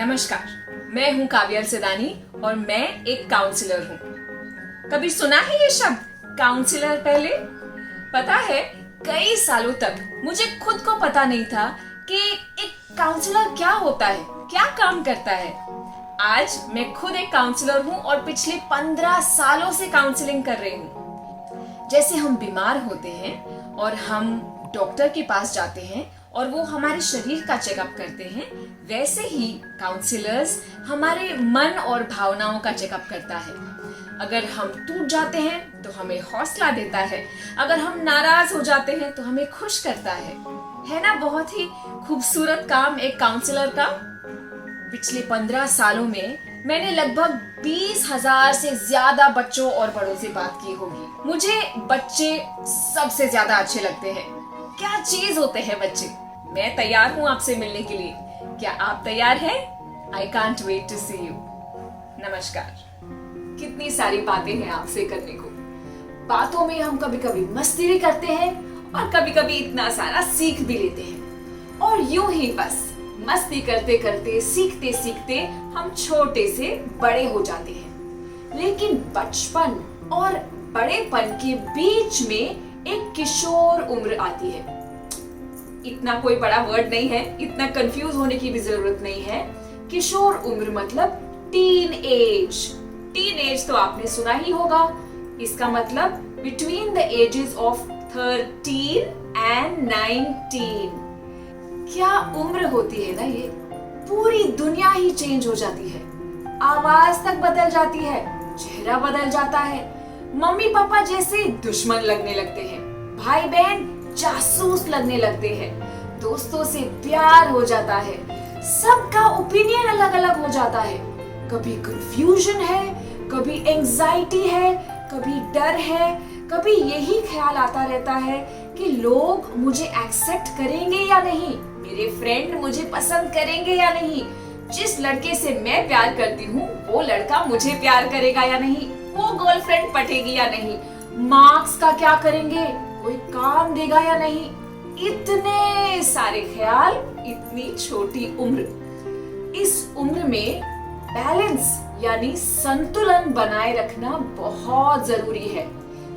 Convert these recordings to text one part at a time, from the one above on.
नमस्कार, मैं हूं काव्या सिदानी और मैं एक काउंसलर हूं। कभी सुना है ये शब्द काउंसलर पहले? पता है, कई सालों तक मुझे खुद को पता नहीं था कि एक काउंसलर क्या होता है, क्या काम करता है। आज मैं खुद एक काउंसलर हूं और पिछले 15 सालों से काउंसलिंग कर रही हूं। जैसे हम बीमार होते हैं और हम डॉक्टर के पास जाते हैं और वो हमारे शरीर का चेकअप करते हैं, वैसे ही काउंसलर्स हमारे मन और भावनाओं का चेकअप करता है। अगर हम टूट जाते हैं तो हमें हौसला देता है, अगर हम नाराज हो जाते हैं तो हमें खुश करता है ना? बहुत ही खूबसूरत काम एक काउंसलर का। पिछले 15 सालों में मैंने लगभग 20,000 से ज्यादा बच्चों और बड़ों से बात की होगी। मुझे बच्चे सबसे ज्यादा अच्छे लगते हैं। क्या चीज होते हैं बच्चे। मैं तैयार हूं आपसे मिलने के लिए। क्या आप तैयार हैं? I can't wait to see you. नमस्कार। कितनी सारी बातें हैं आपसे करने को। बातों में हम कभी कभी मस्ती भी करते हैं और कभी कभी इतना सारा सीख भी लेते हैं। और यूं ही बस मस्ती करते करते सीखते सीखते हम छोटे से बड़े हो जाते हैं। लेकिन बचपन और बड़ेपन के बीच में एक किशोर उम्र आती है। इतना कोई बड़ा वर्ड नहीं है, इतना कंफ्यूज होने की भी जरूरत नहीं है। किशोर उम्र मतलब टीन एज। टीन एज तो आपने सुना ही होगा। इसका मतलब between the ages of 13 and 19। क्या उम्र होती है ना ये। पूरी दुनिया ही चेंज हो जाती है। आवाज तक बदल जाती है, चेहरा बदल जाता है, मम्मी पापा जैसे दुश्मन लगने लगते हैं, भाई बहन जासूस लगने लगते हैं, दोस्तों से प्यार हो जाता है, सबका ओपिनियन अलग अलग हो जाता है। कभी कंफ्यूजन है, कभी एंजाइटी है, कभी डर है, कभी यही ख्याल आता रहता है कि लोग मुझे एक्सेप्ट करेंगे या नहीं, मेरे फ्रेंड मुझे पसंद करेंगे या नहीं, जिस लड़के से मैं प्यार करती हूँ वो लड़का मुझे प्यार करेगा या नहीं, वो गर्लफ्रेंड पटेगी या नहीं, मार्क्स का क्या करेंगे, कोई काम देगा या नहीं। इतने सारे ख्याल, इतनी छोटी उम्र। इस उम्र में बैलेंस यानी संतुलन बनाए रखना बहुत जरूरी है।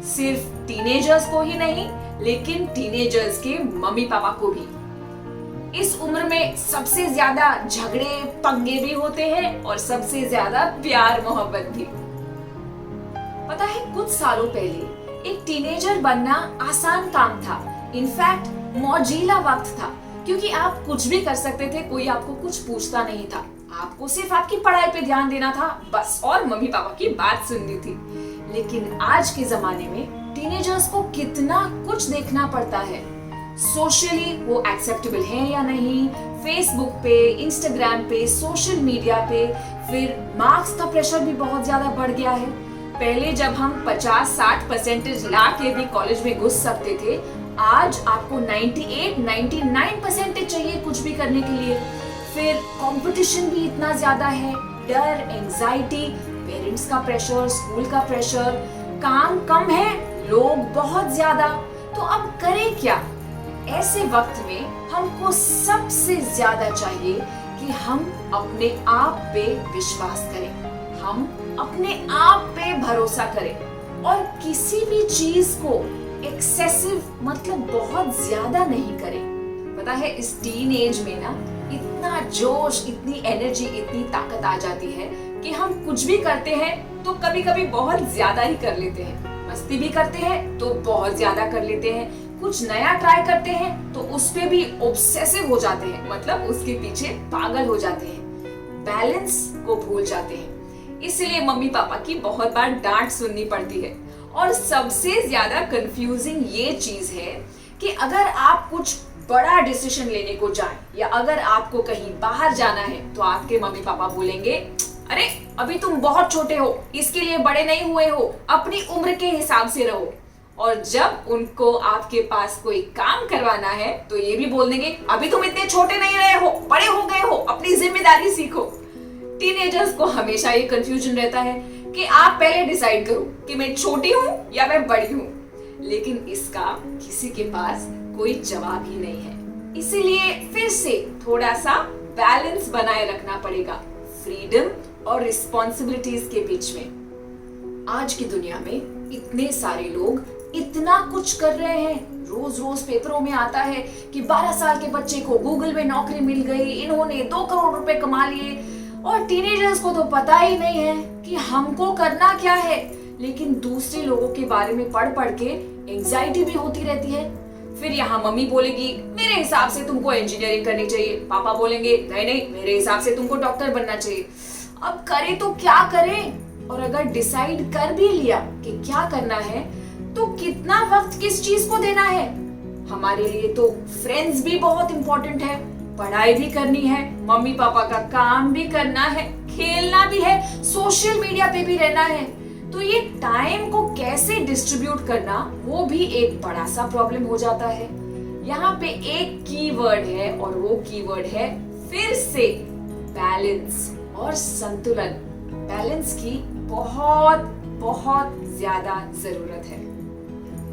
सिर्फ टीनेजर्स को ही नहीं, लेकिन टीनेजर्स के मम्मी पापा को भी। इस उम्र में सबसे ज्यादा झगड़े पंगे भी होते हैं और सबसे ज्यादा प्यार मोहब्बत भी। पता है, कुछ सालों पहले एक टीनेजर बनना आसान काम था। इनफैक्ट मौजीला वक्त था, क्योंकि आप कुछ भी कर सकते थे, कोई आपको कुछ पूछता नहीं था। आपको सिर्फ आपकी पढ़ाई पे ध्यान देना था बस, और मम्मी पापा की बात सुननी थी। लेकिन आज के जमाने में टीनेजर्स को कितना कुछ देखना पड़ता है। सोशली वो एक्सेप्टेबल है या नहीं, फेसबुक पे, इंस्टाग्राम पे, सोशल मीडिया पे, फिर मार्क्स का प्रेशर भी बहुत ज्यादा बढ़ गया है। पहले जब हम 50-60% ला के भी कॉलेज में घुस सकते थे, आज आपको 98-99% चाहिए कुछ भी करने के लिए। फिर कंपटीशन भी इतना ज्यादा है, डर, एंजाइटी, पेरेंट्स का प्रेशर, स्कूल का प्रेशर, काम कम है, लोग बहुत ज्यादा। तो अब करें क्या? ऐसे वक्त में हमको सबसे ज्यादा चाहिए कि हम अपने आप पे विश्वास करें, हम अपने आप पे भरोसा करें और किसी भी चीज को एक्सेसिव मतलब बहुत ज्यादा नहीं करें। पता है, इस टीन एज में ना इतना जोश, इतनी एनर्जी, इतनी ताकत आ जाती है कि हम कुछ भी करते हैं तो कभी कभी बहुत ज्यादा ही कर लेते हैं। मस्ती भी करते हैं तो बहुत ज्यादा कर लेते हैं, कुछ नया ट्राई करते हैं तो उस पे भी ऑब्सेसिव हो जाते हैं, मतलब उसके पीछे पागल हो जाते हैं, बैलेंस को भूल जाते हैं। इसलिए मम्मी पापा की बहुत बार डांट सुननी पड़ती है। और सबसे ज्यादा कंफ्यूजिंग ये चीज है कि अगर आप कुछ बड़ा डिसीजन लेने को जाएं या अगर आपको कहीं बाहर जाना है तो आपके मम्मी पापा बोलेंगे, अरे अभी तुम बहुत छोटे हो, इसके लिए बड़े नहीं हुए हो, अपनी उम्र के हिसाब से रहो। और जब उनको आपके पास कोई काम करवाना है तो ये भी बोल देंगे, अभी तुम इतने छोटे नहीं रहे हो, बड़े हो गए हो, अपनी जिम्मेदारी सीखो। टीनेजर्स को हमेशा ये कंफ्यूजन रहता है कि आप पहले डिसाइड करो कि मैं छोटी हूँ या मैं बड़ी हूँ, लेकिन इसका किसी के पास कोई जवाब ही नहीं है। इसीलिए फिर से थोड़ा सा बैलेंस बनाए रखना पड़ेगा फ्रीडम और रिस्पॉन्सिबिलिटीज के बीच में। आज की दुनिया में इतने सारे लोग इतना कुछ कर रहे हैं, रोज रोज पेपरों में आता है कि 12 साल के बच्चे को गूगल में नौकरी मिल गई, इन्होंने 2 करोड़ रुपए कमा लिए, और टीनेजर्स को तो पता ही नहीं है कि हमको करना क्या है। लेकिन दूसरे लोगों के बारे में पढ़ पढ़ के एंजाइटी भी होती रहती है। फिर यहाँ मम्मी बोलेगी मेरे हिसाब से तुमको इंजीनियरिंग करनी चाहिए, पापा बोलेंगे नहीं नहीं मेरे हिसाब से तुमको डॉक्टर बनना चाहिए। अब करे तो क्या करें? और अगर डिसाइड कर भी लिया कि क्या करना है तो कितना वक्त किस चीज को देना है? हमारे लिए तो फ्रेंड्स भी बहुत इंपॉर्टेंट है, पढ़ाई भी करनी है, मम्मी पापा का काम भी करना है, खेलना भी है, सोशल मीडिया पे भी रहना है। तो ये टाइम को कैसे डिस्ट्रीब्यूट करना वो भी एक बड़ा सा प्रॉब्लम हो जाता है। यहाँ पे एक कीवर्ड है और वो कीवर्ड है फिर से बैलेंस और संतुलन। बैलेंस की बहुत बहुत ज्यादा जरूरत है।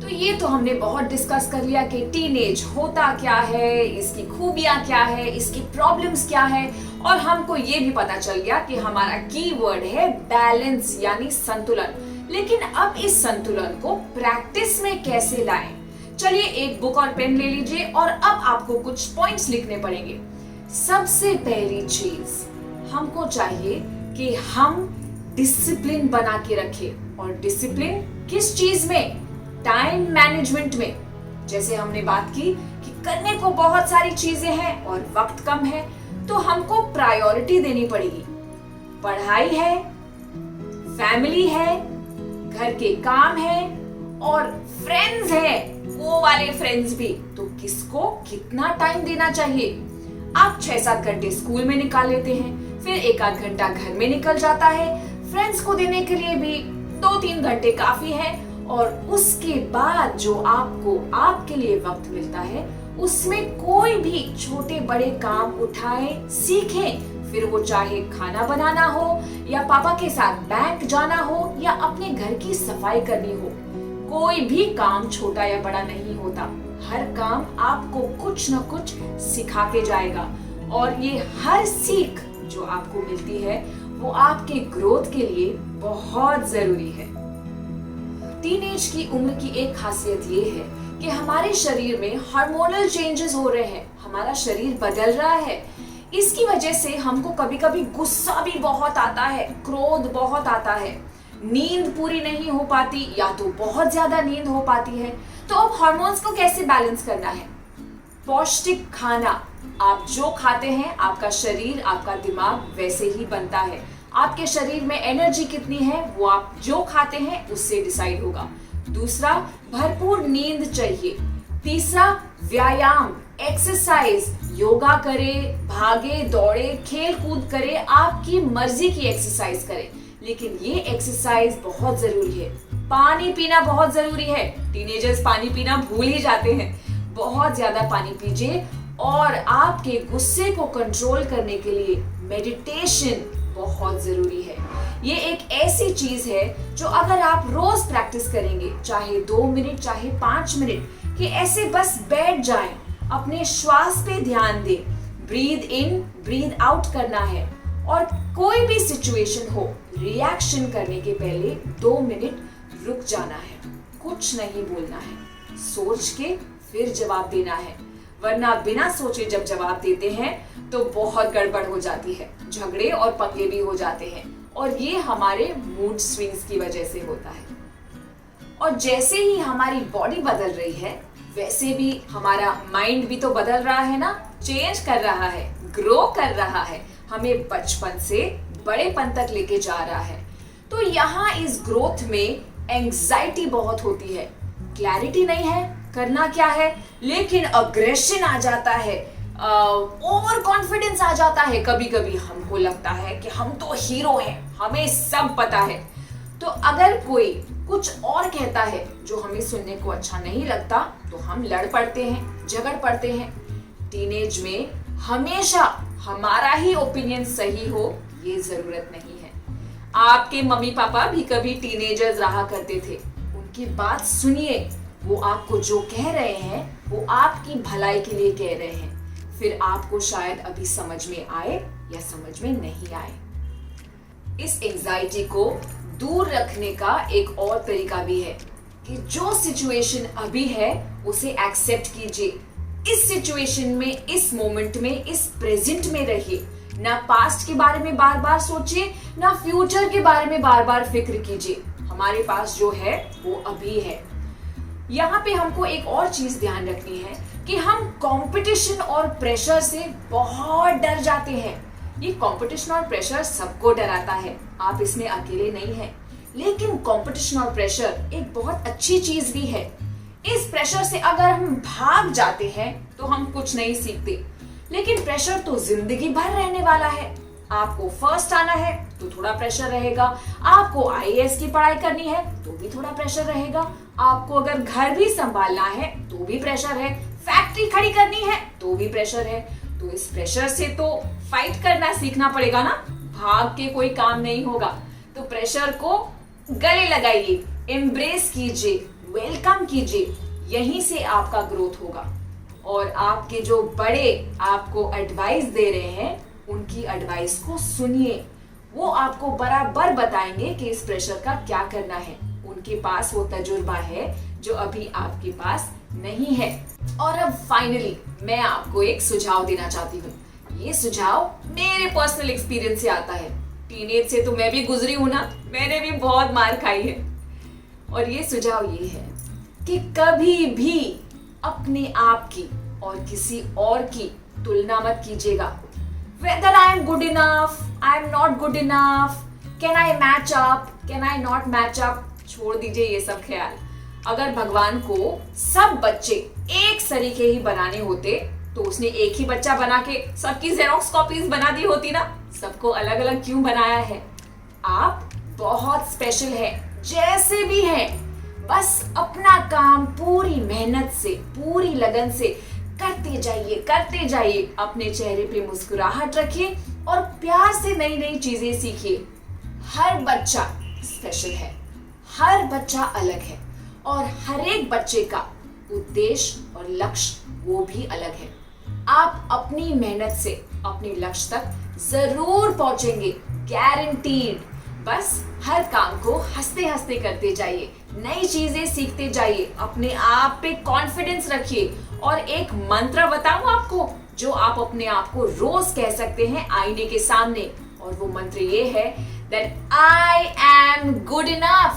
तो ये तो हमने बहुत डिस्कस कर लिया कि टीनेज होता क्या है, इसकी खूबियां क्या है, इसकी प्रॉब्लम्स क्या है, और हमको ये भी पता चल गया कि हमारा कीवर्ड है बैलेंस यानी संतुलन। लेकिन अब इस संतुलन को प्रैक्टिस में कैसे लाएं? चलिए एक बुक और पेन ले लीजिए और अब आपको कुछ पॉइंट्स लिखने पड़ेंगे। सबसे पहली चीज हमको चाहिए कि हम डिसिप्लिन बना के रखें। और डिसिप्लिन किस चीज में? टाइम मैनेजमेंट में। जैसे हमने बात की कि करने को बहुत सारी चीजें हैं और वक्त कम है, तो हमको प्रायोरिटी देनी पड़ेगी। पढ़ाई है, फैमिली है, घर के काम है और फ्रेंड्स है, वो वाले फ्रेंड्स भी। तो किसको कितना टाइम देना चाहिए? आप 6-7 घंटे स्कूल में निकाल लेते हैं, फिर 1-8 घंटा घर में निकल जाता है, फ्रेंड्स को देने के लिए भी 2-3 घंटे काफी है। और उसके बाद जो आपको आपके लिए वक्त मिलता है उसमें कोई भी छोटे बड़े काम उठाएं, सीखें। फिर वो चाहे खाना बनाना हो या पापा के साथ बैंक जाना हो या अपने घर की सफाई करनी हो। कोई भी काम छोटा या बड़ा नहीं होता, हर काम आपको कुछ न कुछ सिखा के जाएगा। और ये हर सीख जो आपको मिलती है वो आपके ग्रोथ के लिए बहुत जरूरी है। टीनेज की उम्र की एक खासियत ये है कि हमारे शरीर में हार्मोनल चेंजेस हो रहे हैं, हमारा शरीर बदल रहा है। इसकी वजह से हमको कभी कभी गुस्सा भी बहुत आता है, क्रोध बहुत आता है, नींद पूरी नहीं हो पाती या तो बहुत ज्यादा नींद हो पाती है। तो अब हार्मोन्स को कैसे बैलेंस करना है? पौष्टिक खाना, आप जो खाते हैं आपका शरीर आपका दिमाग वैसे ही बनता है। आपके शरीर में एनर्जी कितनी है वो आप जो खाते हैं उससे डिसाइड होगा। दूसरा, भरपूर नींद चाहिए। तीसरा, व्यायाम, एक्सरसाइज, योगा करें, भागे दौड़े, खेल कूद करें, आपकी मर्जी की एक्सरसाइज करें। लेकिन ये एक्सरसाइज बहुत जरूरी है। पानी पीना बहुत जरूरी है। टीनेजर्स पानी पीना भूल ही जाते हैं। बहुत ज्यादा पानी पीजिए। और आपके गुस्से को कंट्रोल करने के लिए मेडिटेशन बहुत जरूरी है। ये एक ऐसी चीज है जो अगर आप रोज प्रैक्टिस करेंगे, चाहे 2 मिनट चाहे 5 मिनट, कि ऐसे बस बैठ जाएं, अपने श्वास पे ध्यान दें, ब्रीद इन ब्रीद आउट करना है। और कोई भी सिचुएशन हो, रिएक्शन करने के पहले 2 मिनट रुक जाना है, कुछ नहीं बोलना है, सोच के फिर जवाब देना है। वरना बिना सोचे जब जवाब देते हैं तो बहुत गड़बड़ हो जाती है, झगड़े और पंगे भी हो जाते हैं। और ये हमारे मूड स्विंग्स की वजह से होता है। और जैसे ही हमारी बॉडी बदल रही है वैसे भी हमारा माइंड भी तो बदल रहा है ना, चेंज कर रहा है, ग्रो कर रहा है, हमें बचपन से बड़ेपन तक लेके जा रहा है। तो यहाँ इस ग्रोथ में एंजाइटी बहुत होती है, क्लैरिटी नहीं है करना क्या है, लेकिन अग्रेशन आ जाता है, ओवर कॉन्फिडेंस आ जाता है। कभी कभी हमको लगता है कि हम तो हीरो हैं, हमें सब पता है। तो अगर कोई कुछ और कहता है जो हमें सुनने को अच्छा नहीं लगता तो हम लड़ पड़ते हैं, झगड़ पड़ते हैं। टीनेज में हमेशा हमारा ही ओपिनियन सही हो ये जरूरत नहीं है। आपके मम्मी पापा भी कभी टीनेजर्स रहा करते थे, उनकी बात सुनिए। वो आपको जो कह रहे हैं वो आपकी भलाई के लिए कह रहे हैं। फिर आपको शायद अभी समझ में आए या समझ में नहीं आए। इस एंजाइटी को दूर रखने का एक और तरीका भी है कि जो सिचुएशन अभी है उसे एक्सेप्ट कीजिए। इस सिचुएशन में, इस मोमेंट में, इस प्रेजेंट में रहिए। ना पास्ट के बारे में बार बार सोचिए, ना फ्यूचर के बारे में बार बार फिक्र कीजिए। हमारे पास जो है वो अभी है। यहाँ पे हमको एक और चीज ध्यान रखनी है कि हम कंपटीशन और प्रेशर से बहुत डर जाते हैं। ये कंपटीशन और प्रेशर सबको डराता है, आप इसमें अकेले नहीं हैं। लेकिन कंपटीशन और प्रेशर एक बहुत अच्छी चीज भी है। इस प्रेशर से अगर हम भाग जाते हैं तो हम कुछ नहीं सीखते, लेकिन प्रेशर तो जिंदगी भर रहने वाला है। आपको फर्स्ट आना है तो थोड़ा प्रेशर रहेगा, आपको आईएएस की पढ़ाई करनी है तो भी थोड़ा प्रेशर रहेगा, आपको अगर घर भी संभालना है तो भी प्रेशर है, फैक्ट्री खड़ी करनी है तो भी प्रेशर है। तो इस प्रेशर से तो फाइट करना सीखना पड़ेगा ना, भाग के कोई काम नहीं होगा। तो प्रेशर को गले लगाइए, एम्ब्रेस कीजिए, वेलकम कीजिए। यहीं से आपका ग्रोथ होगा। और आपके जो बड़े आपको एडवाइस दे रहे हैं उनकी एडवाइस को सुनिए। वो आपको बराबर बताएंगे कि इस प्रेशर का क्या करना है। उनके पास वो तजुर्बा है जो अभी आपके पास नहीं है। और अब फाइनली मैं आपको एक सुझाव देना चाहती हूँ। ये सुझाव मेरे पर्सनल एक्सपीरियंस से आता है। टीनेज से तो मैं भी गुजरी हूं ना, मैंने भी बहुत मार खाई है। और ये सुझाव ये है कि कभी भी अपने आप की और किसी और की तुलना मत कीजिएगा। Whether I am good enough, I am not good enough, can I match up, can I not match up, छोड़ दीजिए ये सब ख्याल। अगर भगवान को सब बच्चे एक सरीके ही बनाने होते तो उसने एक ही बच्चा बना के सबकी जेरोक्स कॉपीज बना दी होती ना। सबको अलग अलग क्यों बनाया है? आप बहुत स्पेशल है, जैसे भी हैं। बस अपना काम पूरी मेहनत से, पूरी लगन से करते जाइए। अपने चेहरे पे मुस्कुराहट रखिए और प्यार से नई नई चीजें सीखिए। हर बच्चा स्पेशल है, हर बच्चा अलग है और हर एक बच्चे का उद्देश्य और लक्ष्य वो भी अलग है। आप अपनी मेहनत से अपने लक्ष्य तक जरूर पहुंचेंगे, गारंटीड। बस हर काम को हंसते हंसते करते जाइए, नई चीजें सीखते जाइए, अपने आप पे कॉन्फिडेंस रखिए। और एक मंत्र बताऊं आपको जो आप अपने आप को रोज कह सकते हैं आईने के सामने, और वो मंत्र ये है that I am good enough,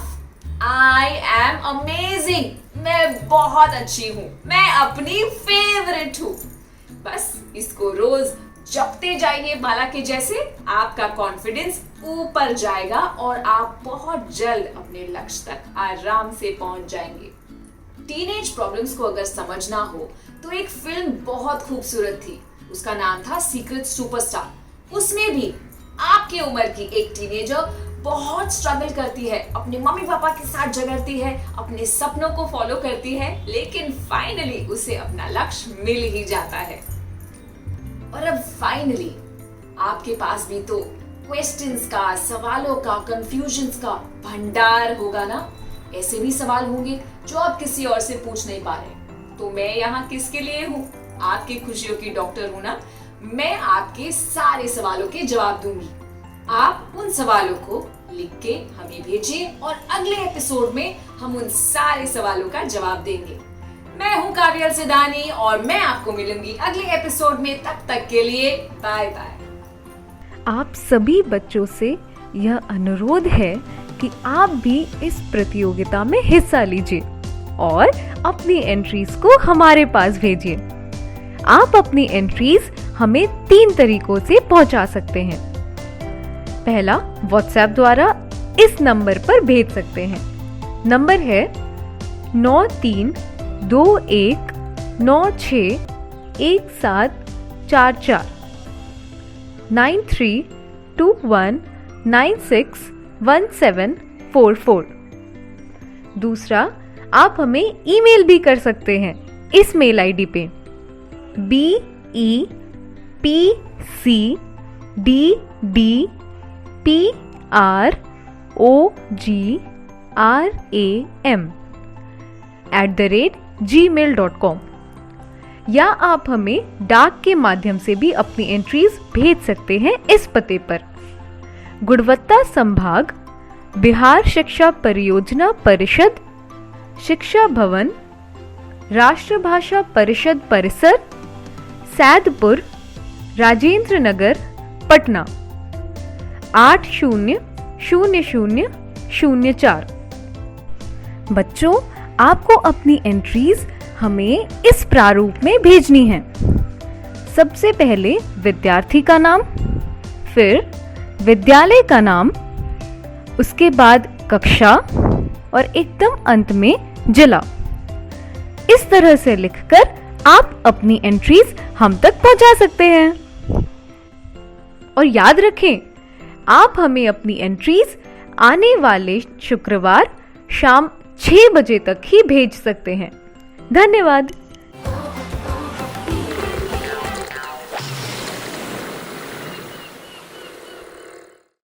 I am amazing, मैं बहुत अच्छी हूं, मैं अपनी फेवरेट हूं। बस इसको रोज जपते जाइए बाला के जैसे, आपका कॉन्फिडेंस ऊपर जाएगा और आप बहुत जल्द अपने लक्ष्य तक आराम से पहुंच जाएंगे। टीनेज प्रॉब्लम्स को अगर समझना हो तो एक फिल्म बहुत खूबसूरत थी, उसका नाम था सीक्रेट सुपरस्टार। उसमें भी आपकी उम्र की एक टीनेजर बहुत स्ट्रगल करती है, अपने मम्मी पापा के साथ झगड़ती है, अपने सपनों को फॉलो करती है, लेकिन फाइनली उसे अपना लक्ष्य मिल ही जाता है। और अब फाइनली आपके पास भी तो क्वेश्चंस का, सवालों का, कंफ्यूजन्स का भंडार होगा ना। ऐसे भी सवाल होंगे जो आप किसी और से पूछ नहीं पा रहे। तो मैं यहाँ किसके लिए हूँ? आपकी खुशियों की डॉक्टर हूँ ना। मैं आपके सारे सवालों के जवाब दूंगी। आप उन सवालों को लिख के हमें भेजिए और अगले एपिसोड में हम उन सारे सवालों का जवाब देंगे। मैं हूँ काव्या अरसेदानी और मैं आपको मिलूंगी अगले एपिसोड में। तब तक के लिए बाय बाय। आप सभी बच्चों से यह अनुरोध है कि आप भी इस प्रतियोगिता में हिस्सा लीजिए और अपनी एंट्रीज को हमारे पास भेजिए। आप अपनी एंट्रीज हमें 3 तरीकों से पहुंचा सकते हैं। पहला, व्हाट्सएप द्वारा इस नंबर पर भेज सकते हैं। नंबर है 9321961744 9321961744। दूसरा, आप हमें ईमेल भी कर सकते हैं इस मेल आईडी पे BEPCDDPROGRAM@gmail.com। या आप हमें डाक के माध्यम से भी अपनी एंट्रीज भेज सकते हैं इस पते पर। गुणवत्ता संभाग, बिहार शिक्षा परियोजना परिषद, शिक्षा भवन, राष्ट्रभाषा परिषद परिसर, सैदपुर, राजेंद्र नगर, पटना 800004। बच्चों, आपको अपनी एंट्रीज हमें इस प्रारूप में भेजनी है। सबसे पहले विद्यार्थी का नाम, फिर विद्यालय का नाम, उसके बाद कक्षा और एकदम अंत में जिला। इस तरह से लिखकर आप अपनी एंट्रीज हम तक पहुंचा सकते हैं। और याद रखें, आप हमें अपनी एंट्रीज आने वाले शुक्रवार शाम 6 बजे तक ही भेज सकते हैं। धन्यवाद।